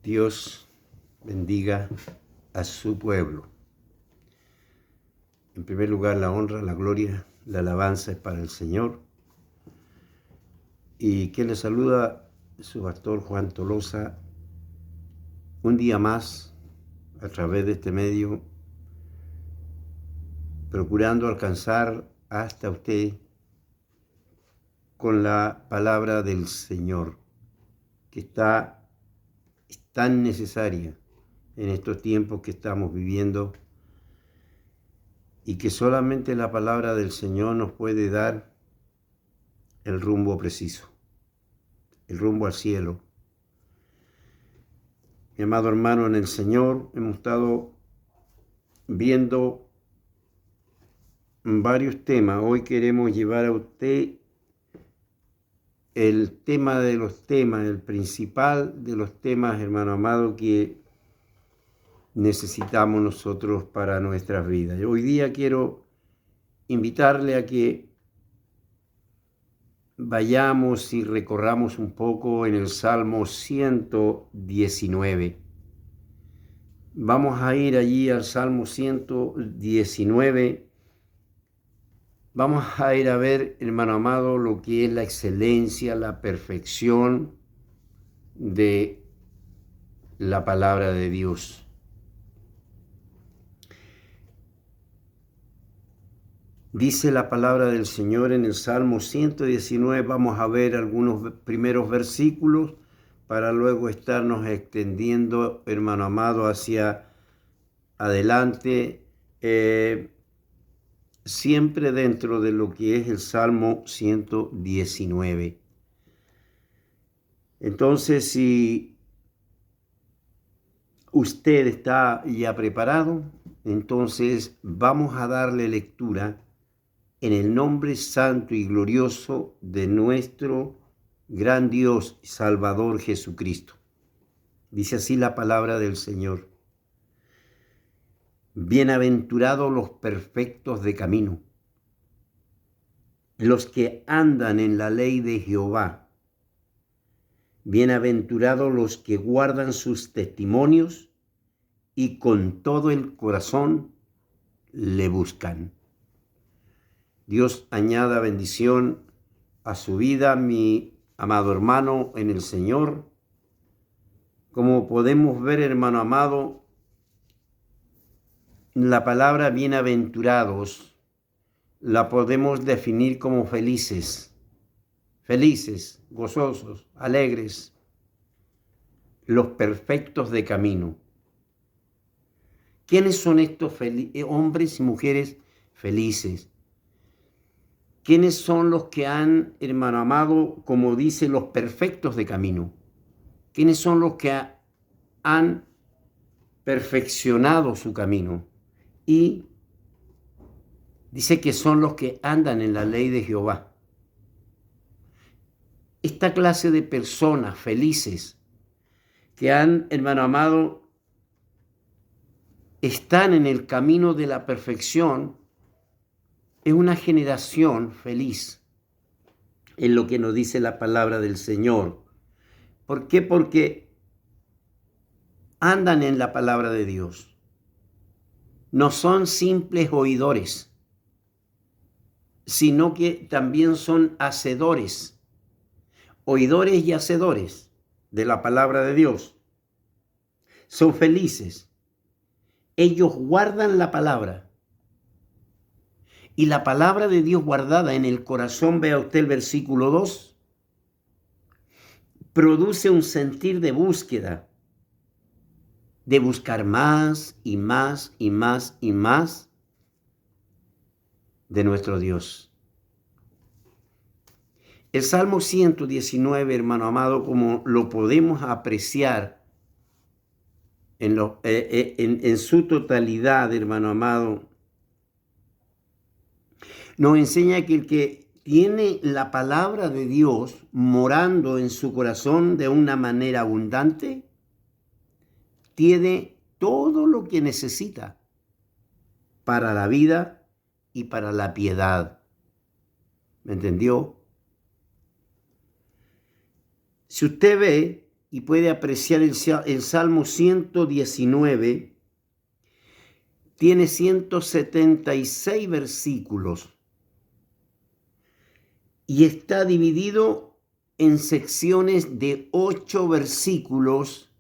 Dios bendiga a su pueblo. En primer lugar, la honra, la gloria, la alabanza es para el Señor. Y quien le saluda, su pastor Juan Tolosa, un día más, a través de este medio, procurando alcanzar hasta usted con la palabra del Señor, que es tan necesaria en estos tiempos que estamos viviendo y que solamente la palabra del Señor nos puede dar el rumbo preciso, el rumbo al cielo. Mi amado hermano en el Señor, hemos estado viendo varios temas. Hoy queremos llevar a usted el tema de los temas, el principal de los temas, hermano amado, que necesitamos nosotros para nuestras vidas. Hoy día quiero invitarle a que vayamos y recorramos un poco en el Salmo 119. Vamos a ir allí al Salmo 119. Vamos a ir a ver, hermano amado, lo que es la excelencia, la perfección de la palabra de Dios. Dice la palabra del Señor en el Salmo 119, vamos a ver algunos primeros versículos para luego estarnos extendiendo, hermano amado, hacia adelante, siempre dentro de lo que es el Salmo 119. Entonces, si usted está ya preparado, entonces vamos a darle lectura en el nombre santo y glorioso de nuestro gran Dios y Salvador Jesucristo. Dice así la palabra del Señor. Bienaventurados los perfectos de camino, los que andan en la ley de Jehová. Bienaventurados los que guardan sus testimonios y con todo el corazón le buscan. Dios añada bendición a su vida, mi amado hermano en el Señor. Como podemos ver, hermano amado, la palabra bienaventurados la podemos definir como felices, gozosos, alegres, los perfectos de camino. ¿Quiénes son estos hombres y mujeres felices? ¿Quiénes son los que han, hermano amado, como dice, los perfectos de camino? ¿Quiénes son los que han perfeccionado su camino? Y dice que son los que andan en la ley de Jehová. Esta clase de personas felices que han, hermano amado, están en el camino de la perfección, es una generación feliz, en lo que nos dice la palabra del Señor. ¿Por qué? Porque andan en la palabra de Dios. No son simples oidores, sino que también son hacedores, oidores y hacedores de la palabra de Dios. Son felices. Ellos guardan la palabra. Y la palabra de Dios guardada en el corazón, vea usted el versículo 2, produce un sentir de búsqueda, de buscar más y más y más y más de nuestro Dios. El Salmo 119, hermano amado, como lo podemos apreciar en su totalidad, hermano amado, nos enseña que el que tiene la palabra de Dios morando en su corazón de una manera abundante, tiene todo lo que necesita para la vida y para la piedad. ¿Me entendió? Si usted ve y puede apreciar el Salmo 119, tiene 176 versículos y está dividido en secciones de 8 versículos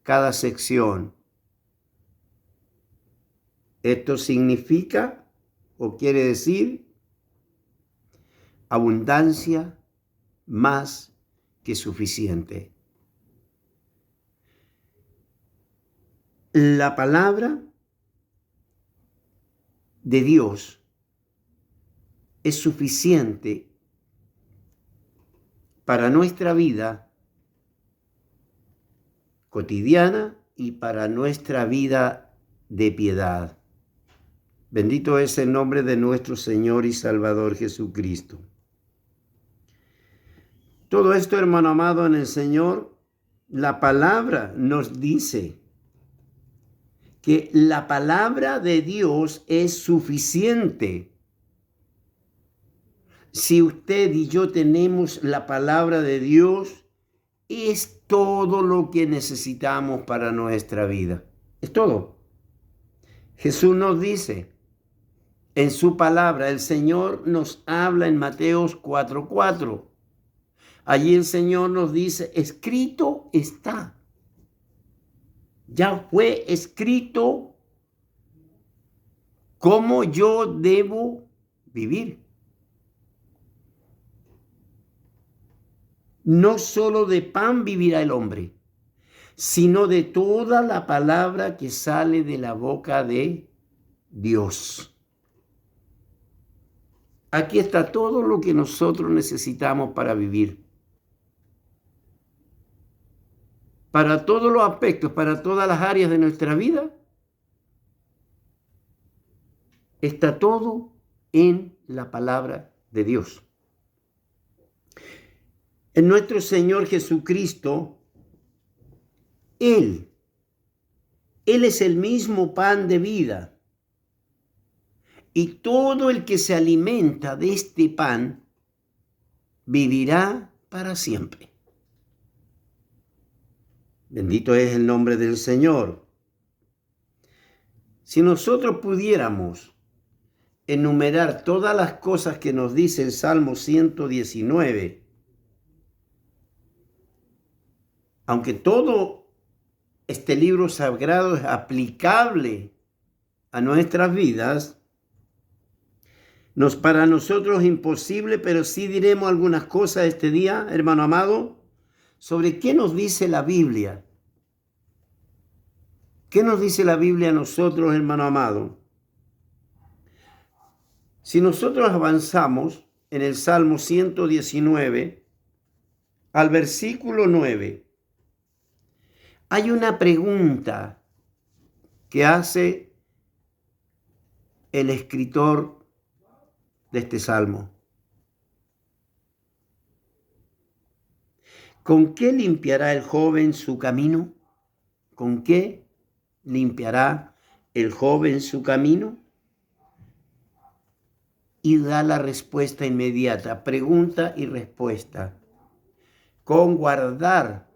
cada sección. Esto significa o quiere decir abundancia más que suficiente. La palabra de Dios es suficiente para nuestra vida cotidiana y para nuestra vida de piedad. Bendito es el nombre de nuestro Señor y Salvador Jesucristo. Todo esto, hermano amado en el Señor, la palabra nos dice que la palabra de Dios es suficiente. Si usted y yo tenemos la palabra de Dios, es todo lo que necesitamos para nuestra vida. Es todo. Jesús nos dice en su palabra, el Señor nos habla en Mateos 4:4. Allí el Señor nos dice, escrito está. Ya fue escrito cómo yo debo vivir. No solo de pan vivirá el hombre, sino de toda la palabra que sale de la boca de Dios. Aquí está todo lo que nosotros necesitamos para vivir. Para todos los aspectos, para todas las áreas de nuestra vida, está todo en la palabra de Dios. En nuestro Señor Jesucristo, Él es el mismo pan de vida. Y todo el que se alimenta de este pan vivirá para siempre. Bendito es el nombre del Señor. Si nosotros pudiéramos enumerar todas las cosas que nos dice el Salmo 119, aunque todo este libro sagrado es aplicable a nuestras vidas, para nosotros es imposible, pero sí diremos algunas cosas este día, hermano amado, sobre qué nos dice la Biblia. ¿Qué nos dice la Biblia a nosotros, hermano amado? Si nosotros avanzamos en el Salmo 119, al versículo 9, hay una pregunta que hace el escritor de este salmo. ¿Con qué limpiará el joven su camino? ¿Con qué limpiará el joven su camino? Y da la respuesta inmediata, pregunta y respuesta. Con guardar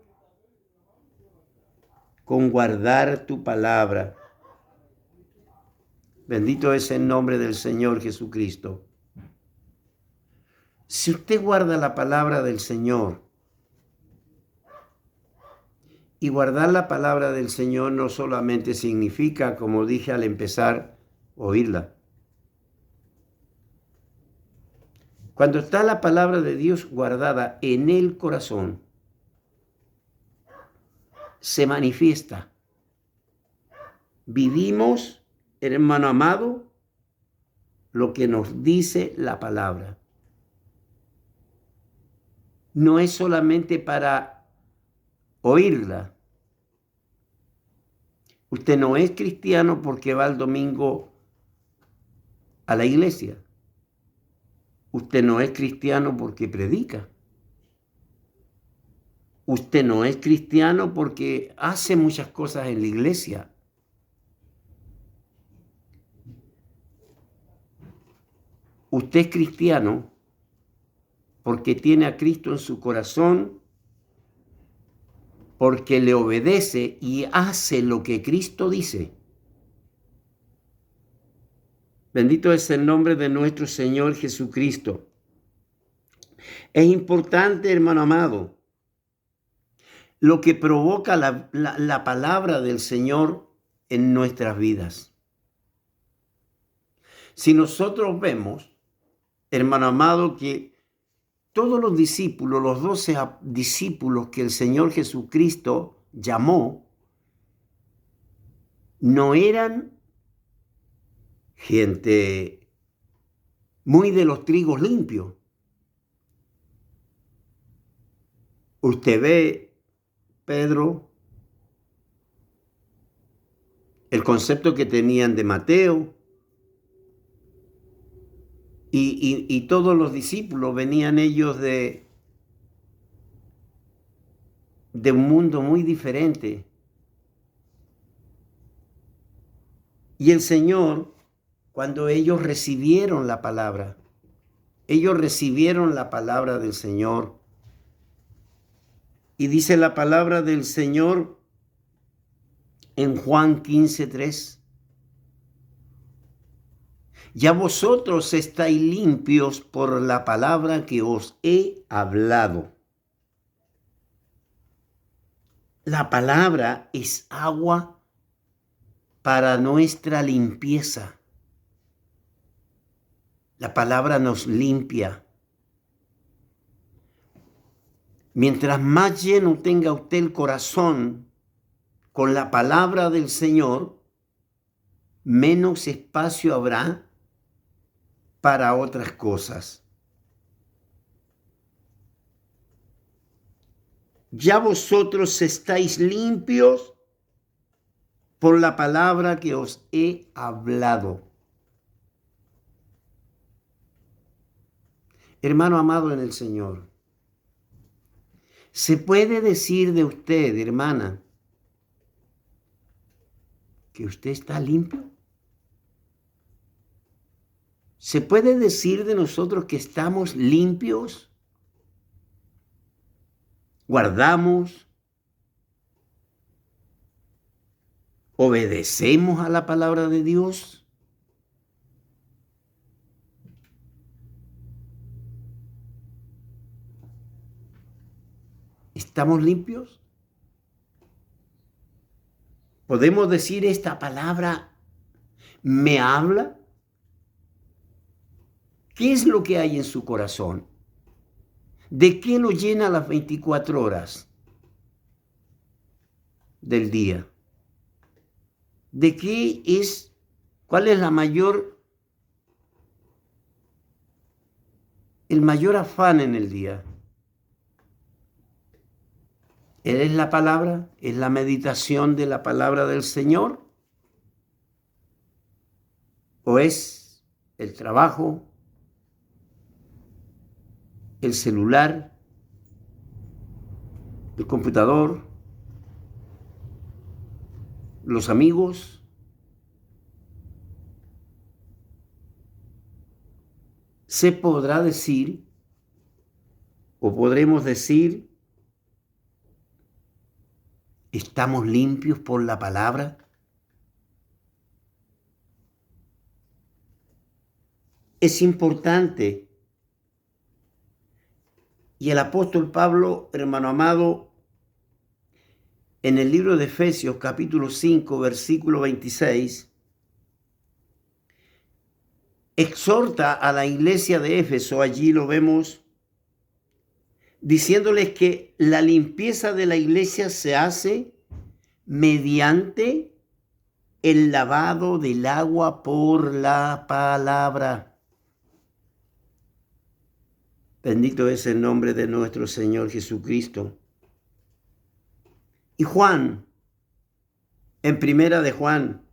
tu palabra. Bendito es el nombre del Señor Jesucristo. Si usted guarda la palabra del Señor, y guardar la palabra del Señor no solamente significa, como dije al empezar, oírla. Cuando está la palabra de Dios guardada en el corazón, se manifiesta. Vivimos, hermano amado, lo que nos dice la palabra. No es solamente para oírla. Usted no es cristiano porque va el domingo a la iglesia. Usted no es cristiano porque predica. Usted no es cristiano porque hace muchas cosas en la iglesia. Usted es cristiano porque tiene a Cristo en su corazón porque le obedece y hace lo que Cristo dice. Bendito es el nombre de nuestro Señor Jesucristo. Es importante, hermano amado, lo que provoca la palabra del Señor en nuestras vidas. Si nosotros vemos, hermano amado, que todos los discípulos, los 12 discípulos que el Señor Jesucristo llamó, no eran gente muy de los trigos limpios. Usted ve, Pedro, el concepto que tenían de Mateo, y todos los discípulos venían ellos de un mundo muy diferente. Y el Señor, cuando ellos recibieron la palabra del Señor. Y dice la palabra del Señor en Juan 15:3. Ya vosotros estáis limpios por la palabra que os he hablado. La palabra es agua para nuestra limpieza. La palabra nos limpia. Mientras más lleno tenga usted el corazón con la palabra del Señor, menos espacio habrá para otras cosas. Ya vosotros estáis limpios por la palabra que os he hablado. Hermano amado en el Señor, ¿se puede decir de usted, hermana, que usted está limpio? ¿Se puede decir de nosotros que estamos limpios? ¿Guardamos? ¿Obedecemos a la palabra de Dios? ¿Estamos limpios? ¿Podemos decir esta palabra me habla? ¿Qué es lo que hay en su corazón? ¿De qué lo llena las 24 horas del día? ¿De qué es? ¿Cuál es el mayor afán en el día? ¿Es la palabra? ¿Es la meditación de la palabra del Señor? ¿O es el trabajo, el celular, el computador, los amigos? ¿Se podrá decir o podremos decir, estamos limpios por la palabra? Es importante. Y el apóstol Pablo, hermano amado, en el libro de Efesios, capítulo 5, versículo 26, exhorta a la iglesia de Éfeso, allí lo vemos, diciéndoles que la limpieza de la iglesia se hace mediante el lavado del agua por la palabra. Bendito es el nombre de nuestro Señor Jesucristo. Y Juan, en primera de Juan,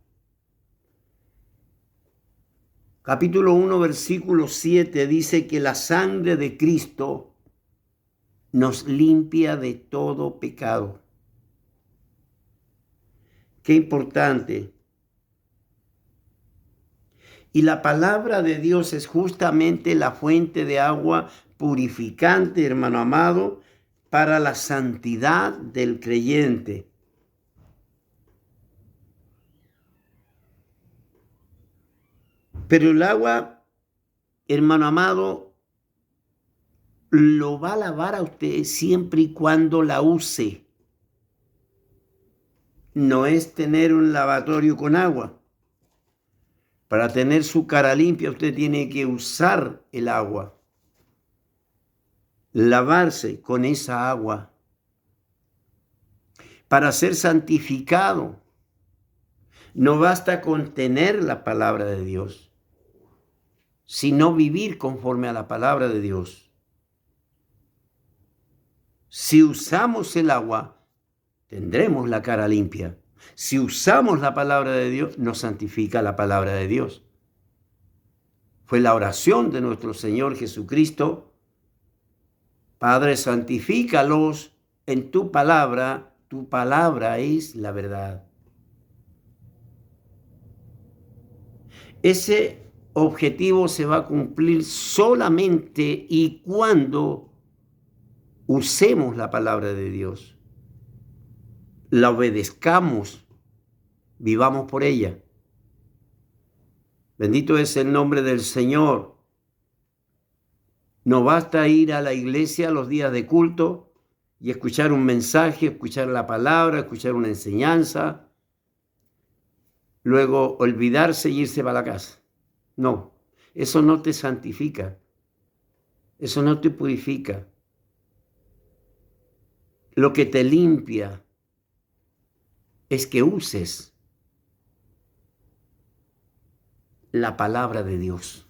capítulo 1, versículo 7, dice que la sangre de Cristo nos limpia de todo pecado. Qué importante. Y la palabra de Dios es justamente la fuente de agua purificante, hermano amado, para la santidad del creyente. Pero el agua, hermano amado, lo va a lavar a usted siempre y cuando la use. No es tener un lavatorio con agua. Para tener su cara limpia, usted tiene que usar el agua. Lavarse con esa agua. Para ser santificado, no basta con tener la palabra de Dios, sino vivir conforme a la palabra de Dios. Si usamos el agua, tendremos la cara limpia. Si usamos la palabra de Dios, nos santifica la palabra de Dios. Fue la oración de nuestro Señor Jesucristo: Padre, santifícalos en tu palabra es la verdad. Ese objetivo se va a cumplir solamente y cuando usemos la palabra de Dios, la obedezcamos, vivamos por ella. Bendito es el nombre del Señor. No basta ir a la iglesia los días de culto y escuchar un mensaje, escuchar la palabra, escuchar una enseñanza, luego olvidarse y irse para la casa. No, eso no te santifica, eso no te purifica. Lo que te limpia es que uses la palabra de Dios,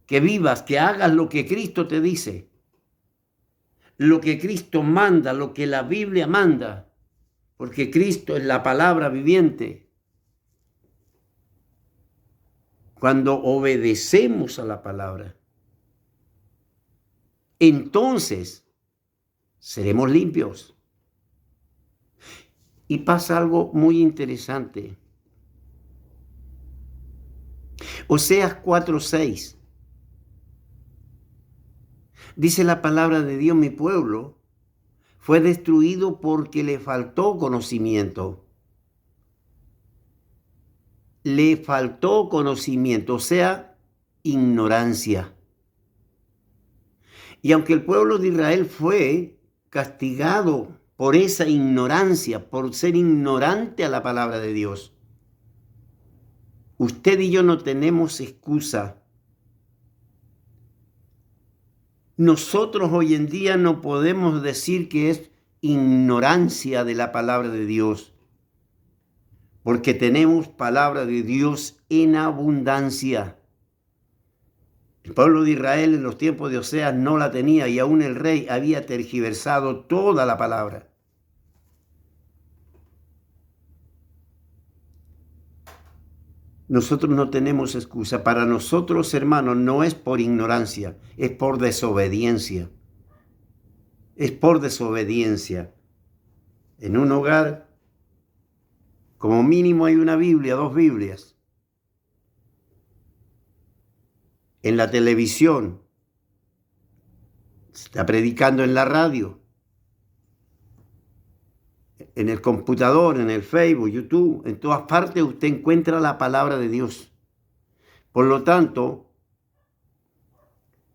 que vivas, que hagas lo que Cristo te dice, lo que Cristo manda, lo que la Biblia manda, porque Cristo es la palabra viviente. Cuando obedecemos a la palabra, entonces seremos limpios. Y pasa algo muy interesante. Oseas 4:6. Dice la palabra de Dios: mi pueblo fue destruido porque le faltó conocimiento. Le faltó conocimiento, o sea, ignorancia. Y aunque el pueblo de Israel fue castigado por esa ignorancia, por ser ignorante a la palabra de Dios, usted y yo no tenemos excusa. Nosotros hoy en día no podemos decir que es ignorancia de la palabra de Dios, porque tenemos palabra de Dios en abundancia. El pueblo de Israel en los tiempos de Oseas no la tenía y aún el rey había tergiversado toda la palabra. Nosotros no tenemos excusa. Para nosotros, hermanos, no es por ignorancia, es por desobediencia. Es por desobediencia. En un hogar, como mínimo hay una Biblia, 2 Biblias. En la televisión, se está predicando en la radio, en el computador, en el Facebook, YouTube, en todas partes usted encuentra la palabra de Dios. Por lo tanto,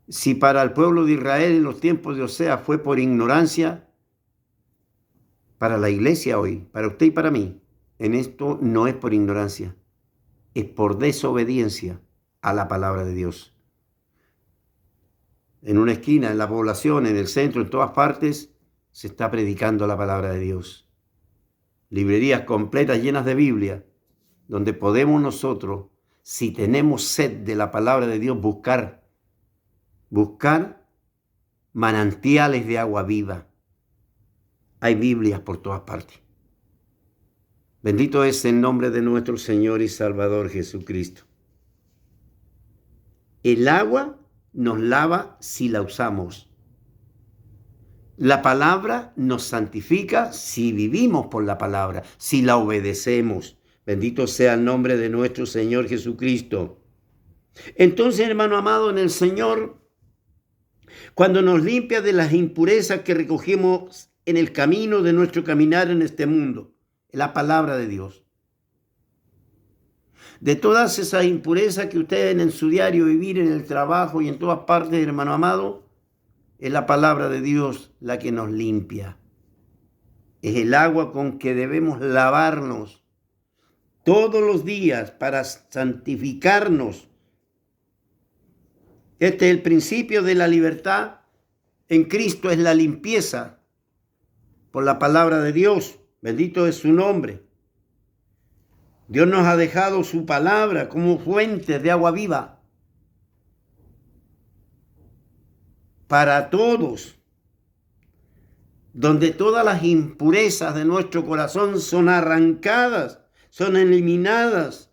si para el pueblo de Israel en los tiempos de Oseas fue por ignorancia, para la iglesia hoy, para usted y para mí, en esto no es por ignorancia, es por desobediencia a la palabra de Dios. En una esquina, en la población, en el centro, en todas partes, se está predicando la palabra de Dios. Librerías completas llenas de Biblia, donde podemos nosotros, si tenemos sed de la palabra de Dios, buscar manantiales de agua viva. Hay Biblias por todas partes. Bendito es el nombre de nuestro Señor y Salvador Jesucristo. El agua nos lava si la usamos. La palabra nos santifica si vivimos por la palabra, si la obedecemos. Bendito sea el nombre de nuestro Señor Jesucristo. Entonces, hermano amado, en el Señor, Cuando nos limpia de las impurezas que recogimos en el camino de nuestro caminar en este mundo. La palabra de Dios. De todas esas impurezas que ustedes en su diario vivir, en el trabajo y en todas partes, hermano amado, es la palabra de Dios la que nos limpia. Es el agua con que debemos lavarnos todos los días para santificarnos. Este es el principio de la libertad. En Cristo es la limpieza por la palabra de Dios. Bendito es su nombre. Dios nos ha dejado su palabra como fuente de agua viva para todos, donde todas las impurezas de nuestro corazón son arrancadas, son eliminadas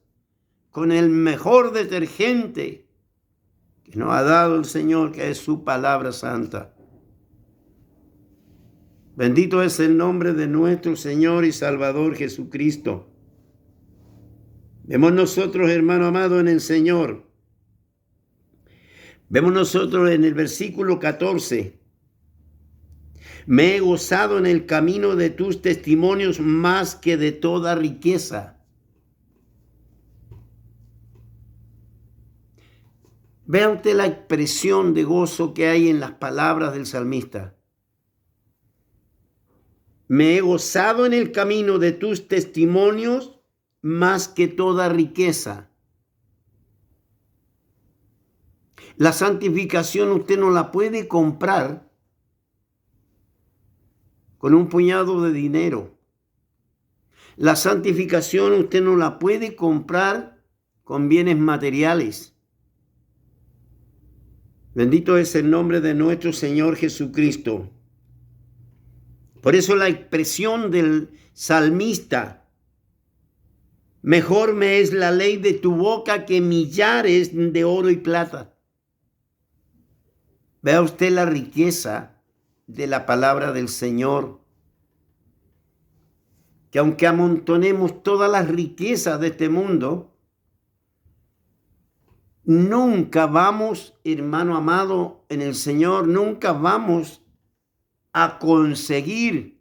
con el mejor detergente que nos ha dado el Señor, que es su palabra santa. Bendito es el nombre de nuestro Señor y Salvador Jesucristo. Vemos nosotros, hermano amado, en el Señor. Vemos nosotros en el versículo 14. Me he gozado en el camino de tus testimonios más que de toda riqueza. Vea usted la expresión de gozo que hay en las palabras del salmista. Me he gozado en el camino de tus testimonios más que toda riqueza. La santificación usted no la puede comprar con un puñado de dinero. La santificación usted no la puede comprar con bienes materiales. Bendito es el nombre de nuestro Señor Jesucristo. Por eso la expresión del salmista: mejor me es la ley de tu boca que millares de oro y plata. Vea usted la riqueza de la palabra del Señor. Que aunque amontonemos todas las riquezas de este mundo, nunca vamos, hermano amado, en el Señor, nunca vamos a conseguir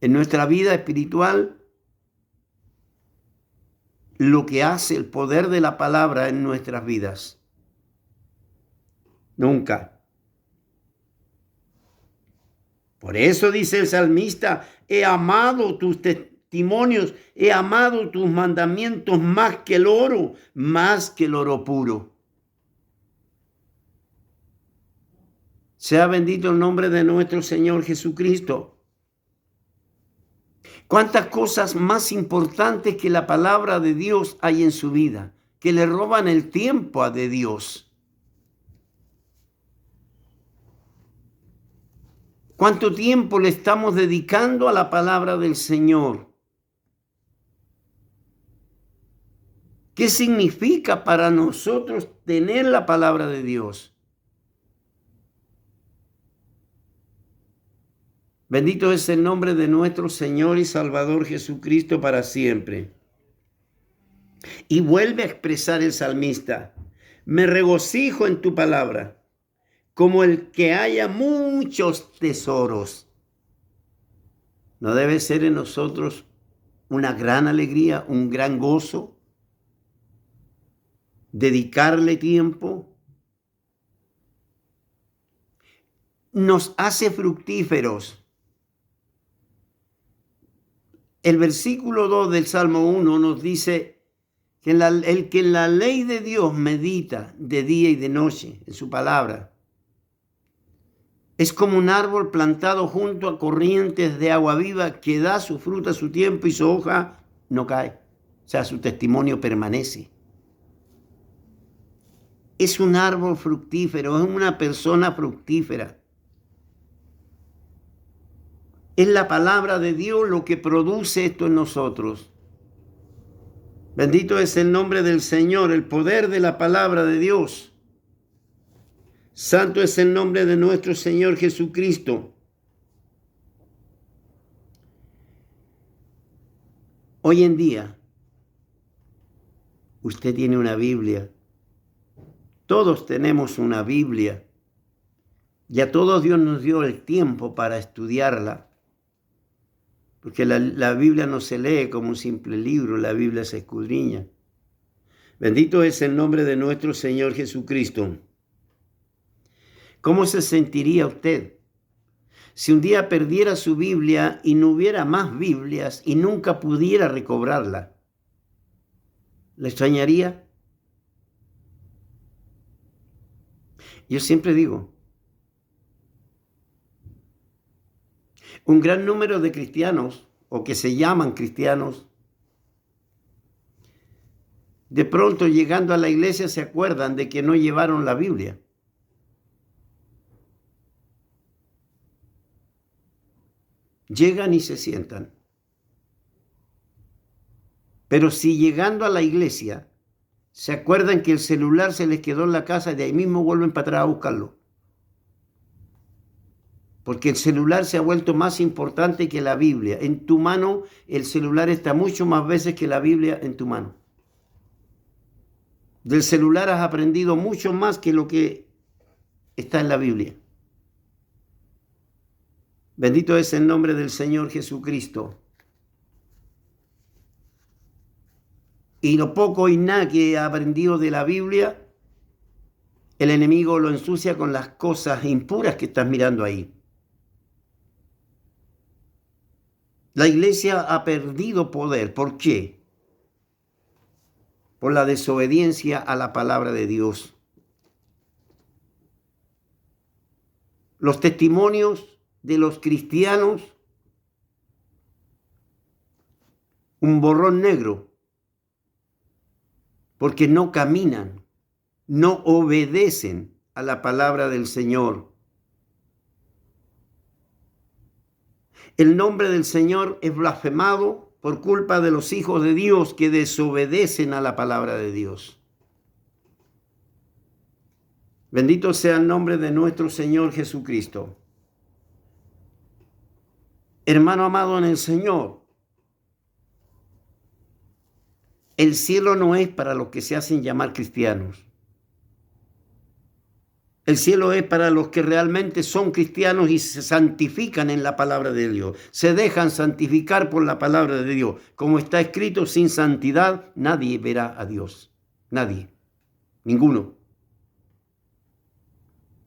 en nuestra vida espiritual lo que hace el poder de la palabra en nuestras vidas. Nunca. Por eso dice el salmista: he amado tus testimonios, he amado tus mandamientos más que el oro puro. Sea bendito el nombre de nuestro Señor Jesucristo. ¿Cuántas cosas más importantes que la palabra de Dios hay en su vida, que le roban el tiempo a de Dios? ¿Cuánto tiempo le estamos dedicando a la palabra del Señor? ¿Qué significa para nosotros tener la palabra de Dios? Bendito es el nombre de nuestro Señor y Salvador Jesucristo para siempre. Y vuelve a expresar el salmista: me regocijo en tu palabra, como el que haya muchos tesoros. ¿No debe ser en nosotros una gran alegría, un gran gozo? Dedicarle tiempo. Nos hace fructíferos. El versículo 2 del Salmo 1 nos dice que el que en la ley de Dios medita de día y de noche, en su palabra, es como un árbol plantado junto a corrientes de agua viva que da su fruta a su tiempo y su hoja no cae. O sea, su testimonio permanece. Es un árbol fructífero, es una persona fructífera. Es la palabra de Dios lo que produce esto en nosotros. Bendito es el nombre del Señor, el poder de la palabra de Dios. Santo es el nombre de nuestro Señor Jesucristo. Hoy en día, usted tiene una Biblia. Todos tenemos una Biblia. Y a todos Dios nos dio el tiempo para estudiarla, porque la Biblia no se lee como un simple libro, la Biblia se escudriña. Bendito es el nombre de nuestro Señor Jesucristo. ¿Cómo se sentiría usted si un día perdiera su Biblia y no hubiera más Biblias y nunca pudiera recobrarla? ¿Le extrañaría? Yo siempre digo, un gran número de cristianos, o que se llaman cristianos, de pronto llegando a la iglesia se acuerdan de que no llevaron la Biblia. Llegan y se sientan. Pero si llegando a la iglesia se acuerdan que el celular se les quedó en la casa, de ahí mismo vuelven para atrás a buscarlo. Porque el celular se ha vuelto más importante que la Biblia. En tu mano el celular está mucho más veces que la Biblia en tu mano. Del celular has aprendido mucho más que lo que está en la Biblia. Bendito es el nombre del Señor Jesucristo. Y lo poco y nada que ha aprendido de la Biblia, el enemigo lo ensucia con las cosas impuras que estás mirando ahí. La iglesia ha perdido poder. ¿Por qué? Por la desobediencia a la palabra de Dios. Los testimonios de los cristianos, un borrón negro, porque no caminan, no obedecen a la palabra del Señor. El nombre del Señor es blasfemado por culpa de los hijos de Dios que desobedecen a la palabra de Dios. Bendito sea el nombre de nuestro Señor Jesucristo. Hermano amado en el Señor, el cielo no es para los que se hacen llamar cristianos. El cielo es para los que realmente son cristianos y se santifican en la palabra de Dios. Se dejan santificar por la palabra de Dios. Como está escrito, sin santidad nadie verá a Dios. Nadie. Ninguno.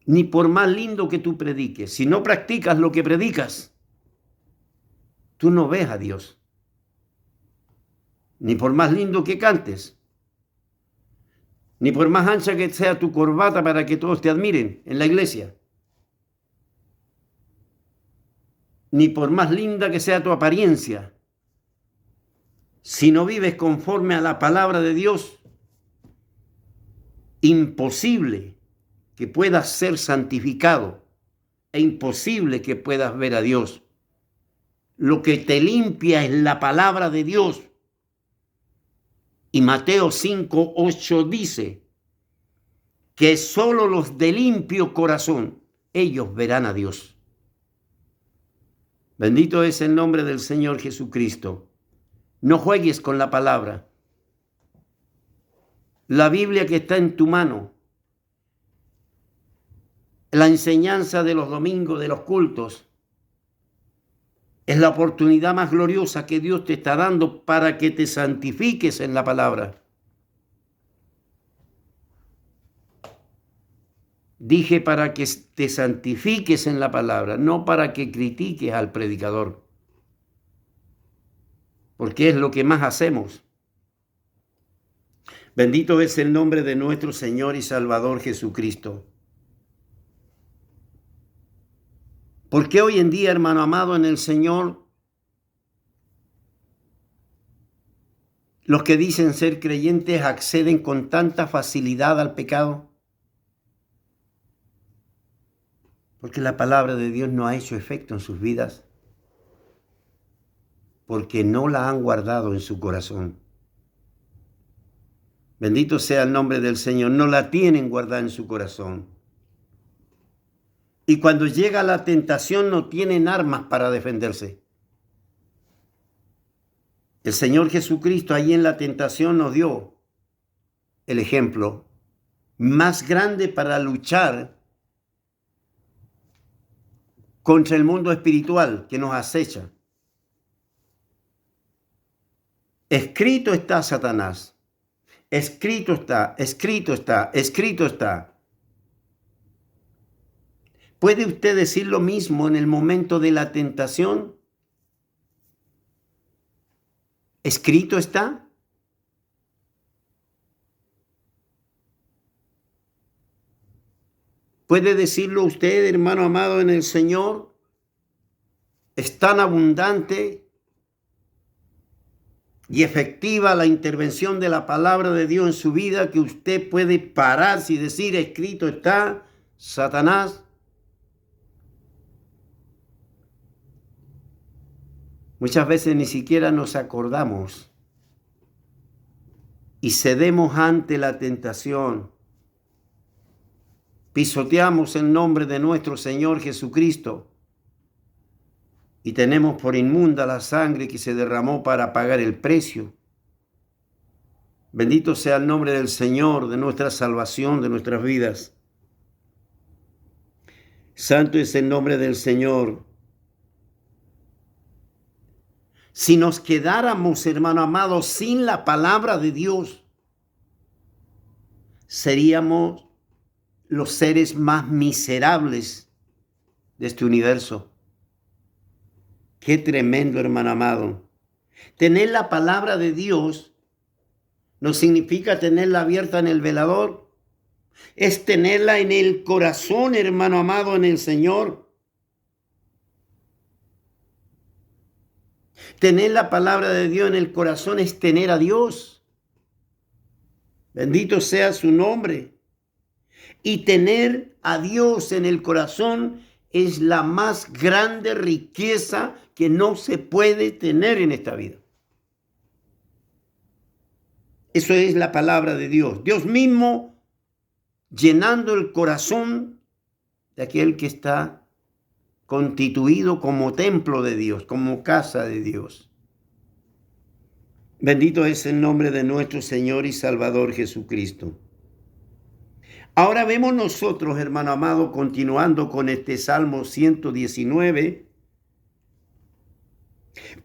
Ni por más lindo que tú prediques. Si no practicas lo que predicas, tú no ves a Dios. Ni por más lindo que cantes. Ni por más ancha que sea tu corbata para que todos te admiren en la iglesia. Ni por más linda que sea tu apariencia. Si no vives conforme a la palabra de Dios, imposible que puedas ser santificado e imposible que puedas ver a Dios. Lo que te limpia es la palabra de Dios. Y Mateo 5:8 dice que solo los de limpio corazón, ellos verán a Dios. Bendito es el nombre del Señor Jesucristo. No juegues con la palabra. La Biblia que está en tu mano, la enseñanza de los domingos, de los cultos, es la oportunidad más gloriosa que Dios te está dando para que te santifiques en la palabra. Dije para que te santifiques en la palabra, no para que critiques al predicador. Porque es lo que más hacemos. Bendito es el nombre de nuestro Señor y Salvador Jesucristo. ¿Por qué hoy en día, hermano amado en el Señor, los que dicen ser creyentes acceden con tanta facilidad al pecado? Porque la palabra de Dios no ha hecho efecto en sus vidas. Porque no la han guardado en su corazón. Bendito sea el nombre del Señor. No la tienen guardada en su corazón. Y cuando llega la tentación no tienen armas para defenderse. El Señor Jesucristo ahí en la tentación nos dio el ejemplo más grande para luchar contra el mundo espiritual que nos acecha. Escrito está, Satanás. Escrito está, escrito está, escrito está. ¿Puede usted decir lo mismo en el momento de la tentación? ¿Escrito está? ¿Puede decirlo usted, hermano amado en el Señor? Es tan abundante y efectiva la intervención de la palabra de Dios en su vida que usted puede pararse y decir, escrito está, Satanás. Muchas veces ni siquiera nos acordamos y cedemos ante la tentación. Pisoteamos el nombre de nuestro Señor Jesucristo y tenemos por inmunda la sangre que se derramó para pagar el precio. Bendito sea el nombre del Señor, de nuestra salvación, de nuestras vidas. Santo es el nombre del Señor. Si nos quedáramos, hermano amado, sin la palabra de Dios, seríamos los seres más miserables de este universo. Qué tremendo, hermano amado. Tener la palabra de Dios no significa tenerla abierta en el velador. Es tenerla en el corazón, hermano amado, en el Señor. Tener la palabra de Dios en el corazón es tener a Dios. Bendito sea su nombre. Y tener a Dios en el corazón es la más grande riqueza que no se puede tener en esta vida. Eso es la palabra de Dios. Dios mismo llenando el corazón de aquel que está constituido como templo de Dios, como casa de Dios. Bendito es el nombre de nuestro Señor y Salvador Jesucristo. Ahora vemos nosotros, hermano amado, continuando con este Salmo 119.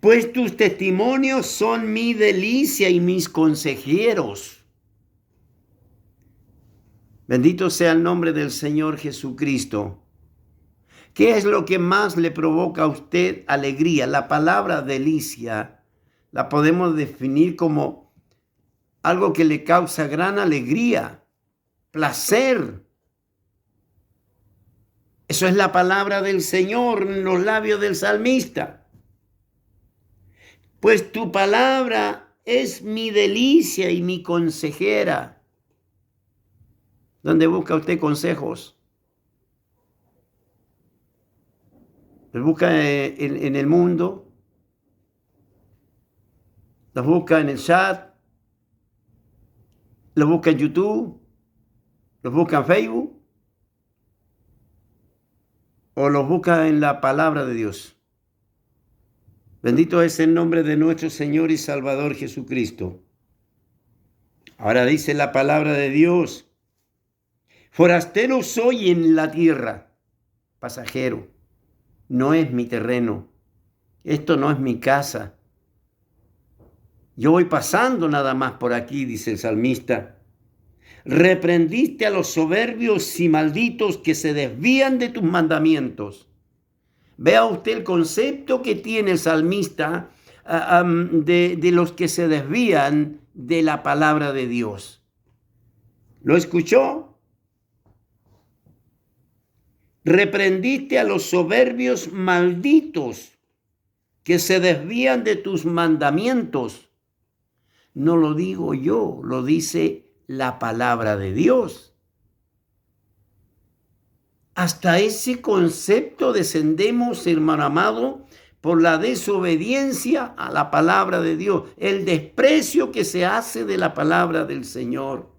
Pues tus testimonios son mi delicia y mis consejeros. Bendito sea el nombre del Señor Jesucristo. ¿Qué es lo que más le provoca a usted alegría? La palabra delicia la podemos definir como algo que le causa gran alegría, placer. Eso es la palabra del Señor en los labios del salmista. Pues tu palabra es mi delicia y mi consejera. ¿Dónde busca usted consejos? ¿Los busca en el mundo? ¿Los busca en el chat? ¿Los busca en YouTube? ¿Los busca en Facebook? ¿O los busca en la palabra de Dios? Bendito es el nombre de nuestro Señor y Salvador Jesucristo. Ahora dice la palabra de Dios: forastero soy en la tierra, pasajero. No es mi terreno. Esto no es mi casa. Yo voy pasando nada más por aquí, dice el salmista. Reprendiste a los soberbios y malditos que se desvían de tus mandamientos. Vea usted el concepto que tiene el salmista de los que se desvían de la palabra de Dios. ¿Lo escuchó? Reprendiste a los soberbios malditos que se desvían de tus mandamientos. No lo digo yo, lo dice la palabra de Dios. Hasta ese concepto descendemos, hermano amado, por la desobediencia a la palabra de Dios, el desprecio que se hace de la palabra del Señor.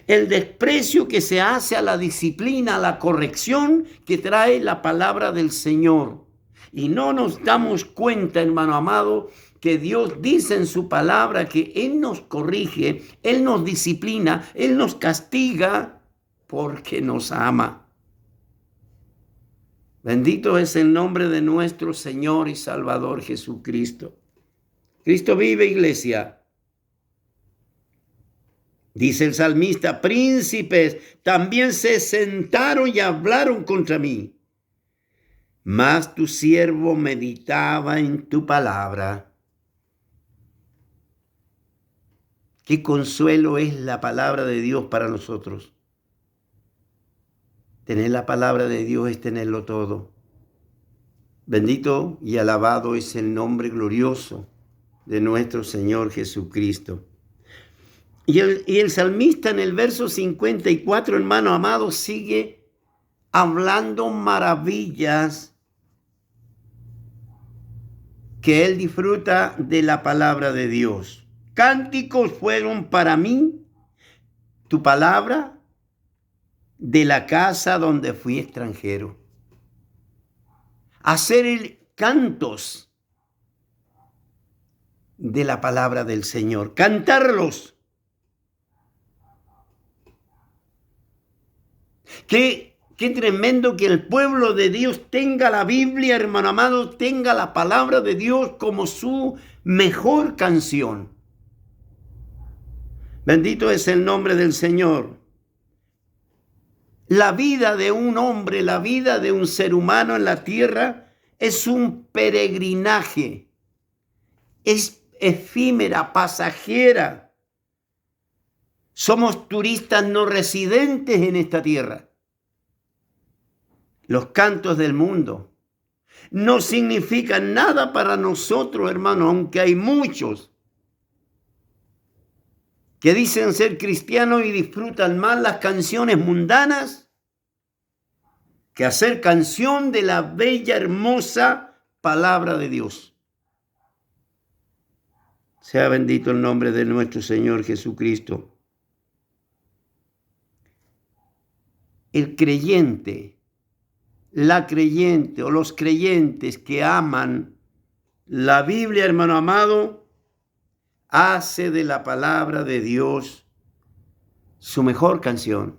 El desprecio que se hace a la disciplina, a la corrección que trae la palabra del Señor. Y no nos damos cuenta, hermano amado, que Dios dice en su palabra que Él nos corrige, Él nos disciplina, Él nos castiga porque nos ama. Bendito es el nombre de nuestro Señor y Salvador Jesucristo. Cristo vive, iglesia. Dice el salmista, príncipes también se sentaron y hablaron contra mí. Mas tu siervo meditaba en tu palabra. Qué consuelo es la palabra de Dios para nosotros. Tener la palabra de Dios es tenerlo todo. Bendito y alabado es el nombre glorioso de nuestro Señor Jesucristo. Y el salmista en el verso 54, hermano amado, sigue hablando maravillas que él disfruta de la palabra de Dios. Cánticos fueron para mí tu palabra de la casa donde fui extranjero. Hacer cantos de la palabra del Señor, cantarlos. Qué tremendo que el pueblo de Dios tenga la Biblia, hermano amado, tenga la palabra de Dios como su mejor canción. Bendito es el nombre del Señor. La vida de un hombre, la vida de un ser humano en la tierra es un peregrinaje. Es efímera, pasajera. Somos turistas no residentes en esta tierra. Los cantos del mundo no significan nada para nosotros, hermano, aunque hay muchos que dicen ser cristianos y disfrutan más las canciones mundanas que hacer canción de la bella, hermosa palabra de Dios. Sea bendito el nombre de nuestro Señor Jesucristo. El creyente, la creyente o los creyentes que aman la Biblia, hermano amado, hace de la palabra de Dios su mejor canción,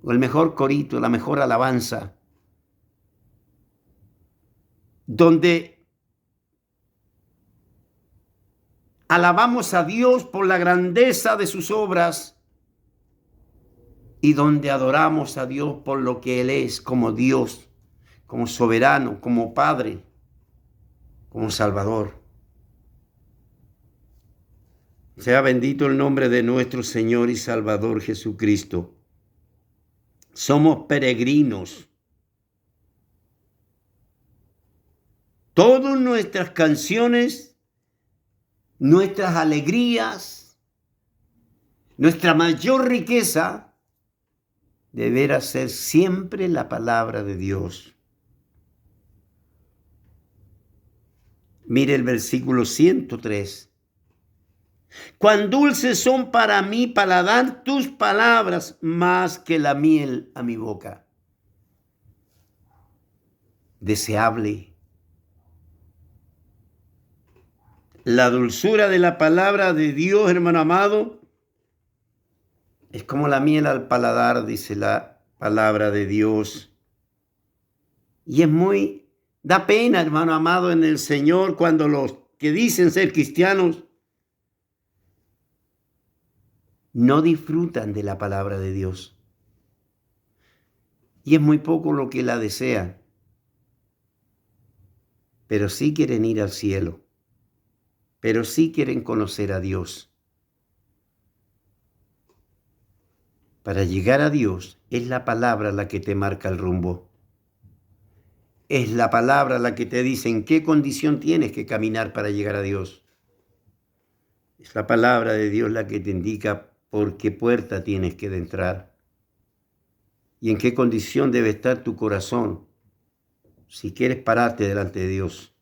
o el mejor corito, la mejor alabanza, donde alabamos a Dios por la grandeza de sus obras y donde adoramos a Dios por lo que Él es como Dios, como soberano, como Padre, como Salvador. Sea bendito el nombre de nuestro Señor y Salvador Jesucristo. Somos peregrinos. Todas nuestras canciones, nuestras alegrías, nuestra mayor riqueza deberá ser siempre la palabra de Dios. Mire el versículo 103. Cuán dulces son para mí paladar tus palabras más que la miel a mi boca. Deseable. La dulzura de la palabra de Dios, hermano amado, es como la miel al paladar, dice la palabra de Dios. Y da pena, hermano amado, en el Señor cuando los que dicen ser cristianos no disfrutan de la palabra de Dios. Y es muy poco lo que la desean. Pero sí quieren ir al cielo. Pero sí quieren conocer a Dios. Para llegar a Dios es la palabra la que te marca el rumbo. Es la palabra la que te dice en qué condición tienes que caminar para llegar a Dios. Es la palabra de Dios la que te indica por qué puerta tienes que entrar y en qué condición debe estar tu corazón si quieres pararte delante de Dios.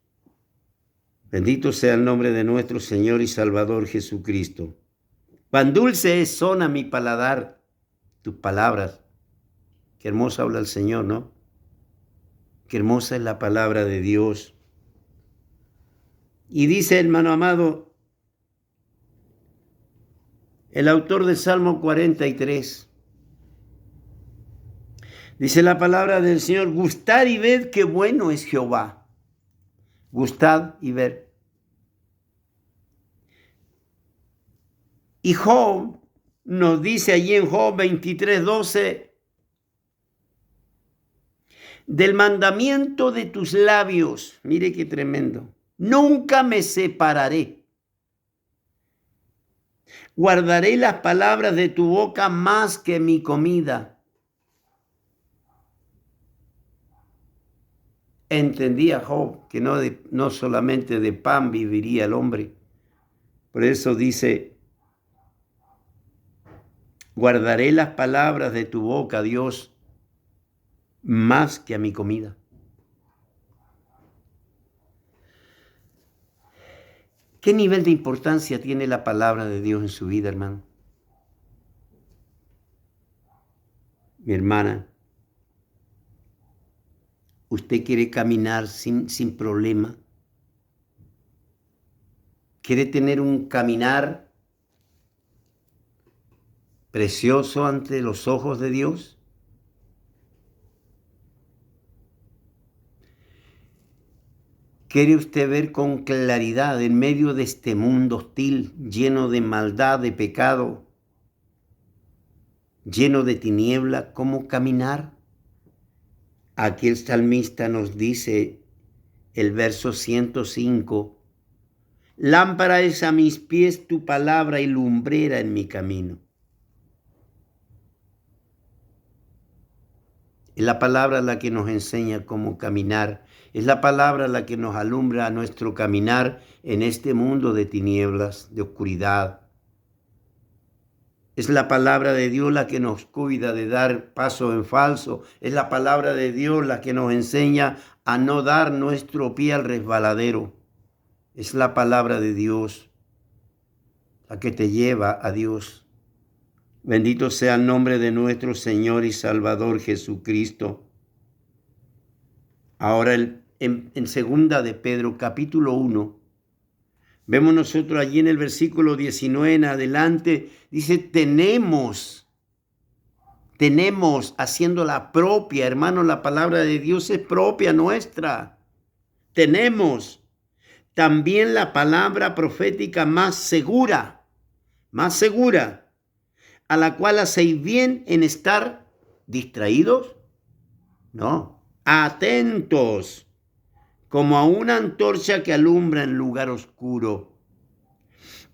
Bendito sea el nombre de nuestro Señor y Salvador Jesucristo. Cuán dulce son a mi paladar tus palabras. Qué hermosa habla el Señor, ¿no? Qué hermosa es la palabra de Dios. Y dice, hermano amado, el autor del Salmo 43, Dice la palabra del Señor, gustad y ved qué bueno es Jehová. Gustad y ved. Y Job nos dice allí en Job 23:12, del mandamiento de tus labios, mire qué tremendo, nunca me separaré. Guardaré las palabras de tu boca más que mi comida. Entendía Job que no solamente de pan viviría el hombre. Por eso dice, guardaré las palabras de tu boca, Dios, más que a mi comida. ¿Qué nivel de importancia tiene la palabra de Dios en su vida, hermano? Mi hermana, ¿usted quiere caminar sin problema? ¿Quiere tener un caminar precioso ante los ojos de Dios? ¿Quiere usted ver con claridad en medio de este mundo hostil, lleno de maldad, de pecado, lleno de tiniebla, cómo caminar? Aquí el salmista nos dice, el verso 105, lámpara es a mis pies tu palabra y lumbrera en mi camino. Es la palabra la que nos enseña cómo caminar. Es la palabra la que nos alumbra nuestro caminar en este mundo de tinieblas, de oscuridad. Es la palabra de Dios la que nos cuida de dar paso en falso. Es la palabra de Dios la que nos enseña a no dar nuestro pie al resbaladero. Es la palabra de Dios la que te lleva a Dios. Bendito sea el nombre de nuestro Señor y Salvador Jesucristo. Ahora en segunda de Pedro, capítulo 1, vemos nosotros allí en el versículo 19 en adelante, dice, tenemos, haciendo la propia, hermano, la palabra de Dios es propia nuestra. Tenemos también la palabra profética más segura, a la cual hacéis bien en estar distraídos, no, atentos, como a una antorcha que alumbra en lugar oscuro,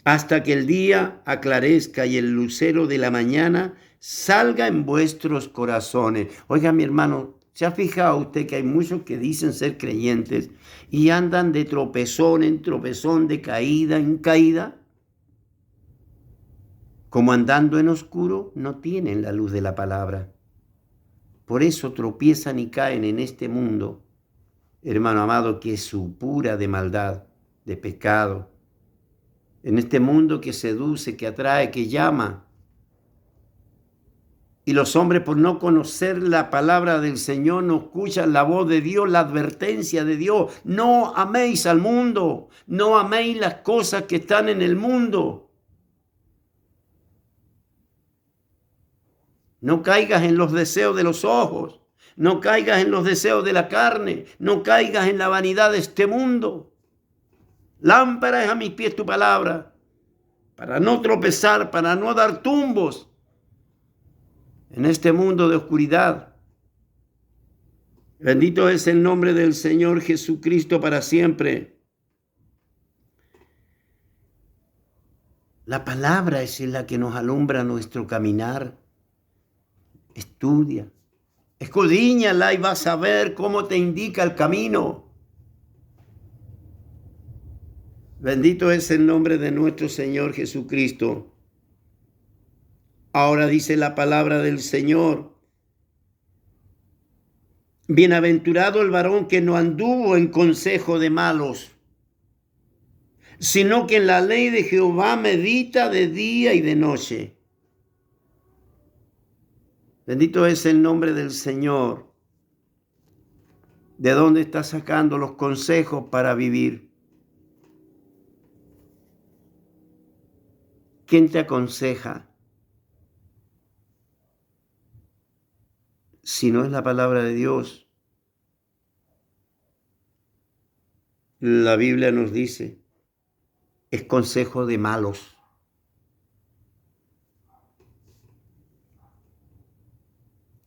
hasta que el día aclarezca y el lucero de la mañana salga en vuestros corazones. Oiga, mi hermano, ¿se ha fijado usted que hay muchos que dicen ser creyentes y andan de tropezón en tropezón, de caída en caída? Como andando en oscuro, no tienen la luz de la palabra. Por eso tropiezan y caen en este mundo, hermano amado, que es supura de maldad, de pecado. En este mundo que seduce, que atrae, que llama. Y los hombres, por no conocer la palabra del Señor, no escuchan la voz de Dios, la advertencia de Dios. No améis al mundo, no améis las cosas que están en el mundo. No caigas en los deseos de los ojos, no caigas en los deseos de la carne, no caigas en la vanidad de este mundo. Lámpara es a mis pies tu palabra, para no tropezar, para no dar tumbos en este mundo de oscuridad. Bendito es el nombre del Señor Jesucristo para siempre. La palabra es la que nos alumbra nuestro caminar. Estudia, escudriñala y vas a ver cómo te indica el camino. Bendito es el nombre de nuestro Señor Jesucristo. Ahora dice la palabra del Señor, bienaventurado el varón que no anduvo en consejo de malos, sino que en la ley de Jehová medita de día y de noche. Bendito es el nombre del Señor. ¿De dónde estás sacando los consejos para vivir? ¿Quién te aconseja? si no es la palabra de Dios? La Biblia nos dice, es consejo de malos.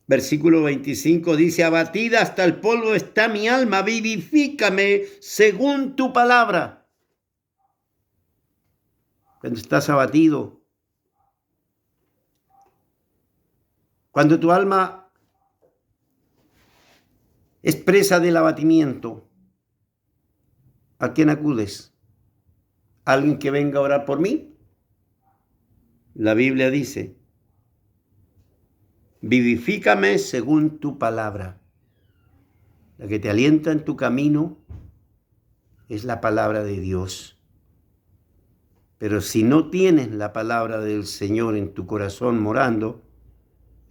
Versículo 25 dice, abatida hasta el polvo está mi alma, vivifícame según tu palabra. Cuando estás abatido, cuando tu alma es presa del abatimiento, ¿a quién acudes? ¿Alguien que venga a orar por mí? La Biblia dice, vivifícame según tu palabra. La que te alienta en tu camino es la palabra de Dios. Pero si no tienes la palabra del Señor en tu corazón morando,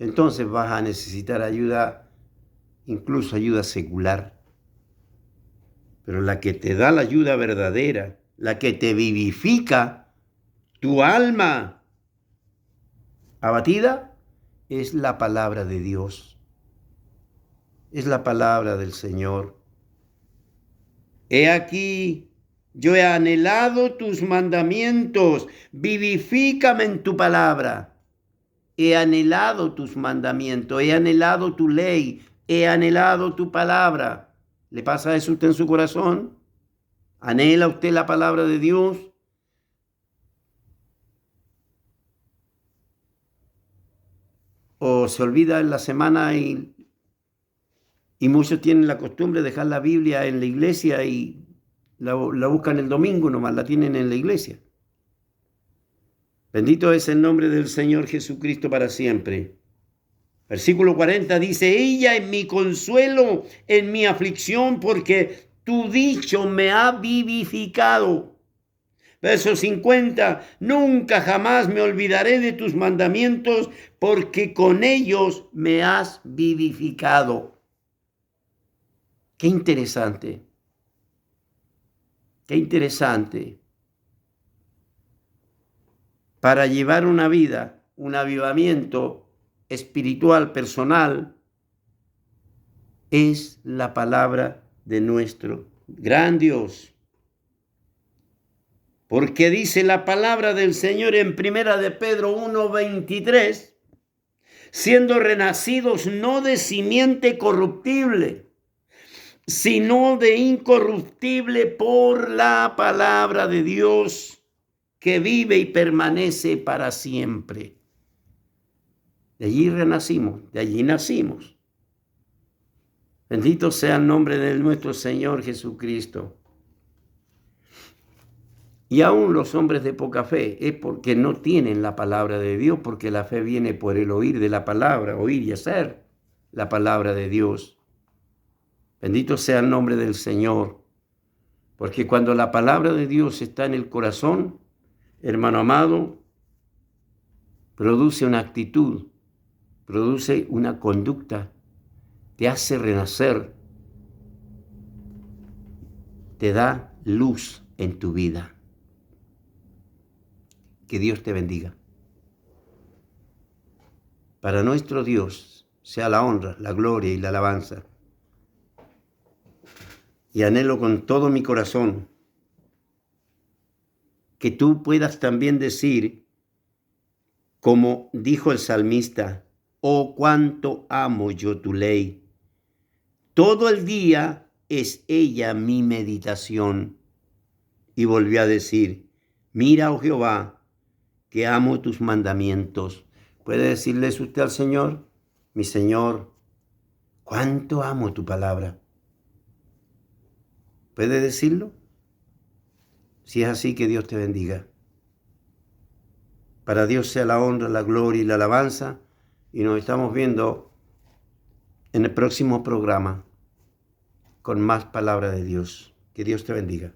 entonces vas a necesitar ayuda, incluso ayuda secular. Pero la que te da la ayuda verdadera, la que te vivifica tu alma abatida, es la palabra de Dios. Es la palabra del Señor. He aquí, yo he anhelado tus mandamientos, vivifícame en tu palabra. He anhelado tus mandamientos, he anhelado tu ley, he anhelado tu palabra. ¿Le pasa eso a usted en su corazón? ¿Anhela usted la palabra de Dios? ¿O se olvida en la semana y muchos tienen la costumbre de dejar la Biblia en la iglesia y la buscan el domingo nomás, la tienen en la iglesia? Bendito es el nombre del Señor Jesucristo para siempre. Versículo 40 dice, ella es mi consuelo en mi aflicción, porque tu dicho me ha vivificado. Verso 50, nunca jamás me olvidaré de tus mandamientos, porque con ellos me has vivificado. Qué interesante. Qué interesante. Para llevar una vida, un avivamiento espiritual, personal, es la palabra de nuestro gran Dios. Porque dice la palabra del Señor en Primera de Pedro 1:23, siendo renacidos no de simiente corruptible, sino de incorruptible por la palabra de Dios, que vive y permanece para siempre. De allí renacimos, de allí nacimos. Bendito sea el nombre de nuestro Señor Jesucristo. Y aún los hombres de poca fe es porque no tienen la palabra de Dios, porque la fe viene por el oír de la palabra, oír y hacer la palabra de Dios. Bendito sea el nombre del Señor, porque cuando la palabra de Dios está en el corazón, hermano amado, produce una actitud, produce una conducta, te hace renacer, te da luz en tu vida. Que Dios te bendiga. Para nuestro Dios sea la honra, la gloria y la alabanza. Y anhelo con todo mi corazón que tú puedas también decir, como dijo el salmista, oh, cuánto amo yo tu ley. Todo el día es ella mi meditación. Y volvió a decir, mira, oh Jehová, que amo tus mandamientos. ¿Puede decirle eso usted al Señor? Mi Señor, cuánto amo tu palabra. ¿Puede decirlo? Si es así, que Dios te bendiga. Para Dios sea la honra, la gloria y la alabanza. Y nos estamos viendo en el próximo programa con más palabra de Dios. Que Dios te bendiga.